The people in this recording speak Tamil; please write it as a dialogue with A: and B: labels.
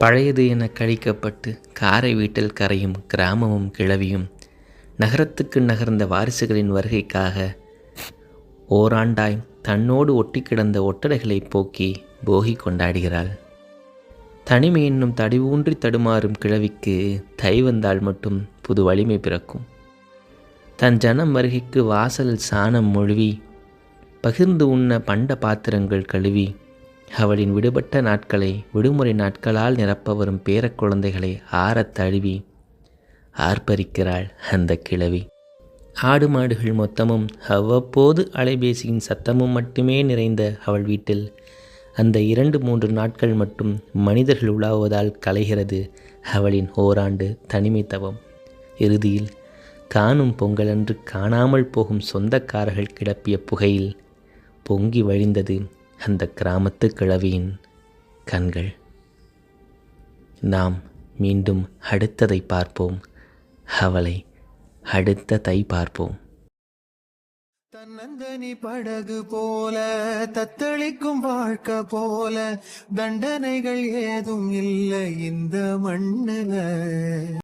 A: பழையது என கழிக்கப்பட்டு காரை வீட்டில் கரையும் கிராமமும் கிழவியும் நகரத்துக்கு நகர்ந்த வாரிசுகளின் வருகைக்காக ஓராண்டாய் தன்னோடு ஒட்டி கிடந்த ஒட்டடைகளை போக்கி போகி கொண்டாடுகிறாள். தனிமை என்னும் தடிவூன்றி தடுமாறும் கிழவிக்கு தை வந்தால் மட்டும் புது வலிமை பிறக்கும். தன் ஜனம் வருகைக்கு வாசலில் சாணம் மொழிவி பகிர்ந்து உண்ண பண்ட பாத்திரங்கள் கழுவி அவளின் விடுபட்ட நாட்களை விடுமுறை நாட்களால் நிரப்ப வரும் பேரக் குழந்தைகளை ஆறத் தழுவி ஆர்ப்பரிக்கிறாள் அந்த கிழவி. ஆடு மாடுகள் மொத்தமும் அவ்வப்போது அலைபேசியின் சத்தமும் மட்டுமே நிறைந்த அவள் வீட்டில் அந்த 2-3 நாட்கள் மட்டும் மனிதர்கள் உலாவுவதால் கலைகிறது அவளின் ஓராண்டு தனிமை தவம். இறுதியில் காணும் பொங்கலன்று காணாமல் போகும் சொந்தக்காரர்கள் கிளப்பிய புகையில் பொங்கி வழிந்தது அந்த கிராமத்து கிழவியின் கண்கள். நாம் மீண்டும் அடுத்ததை பார்ப்போம். அவளை அடுத்த தை பார்ப்போம்.
B: தன்னந்தனி படகு போல தத்தளிக்கும் வாழ்க்கை போல தண்டனைகள் ஏதும் இல்லை இந்த மண்ணுல.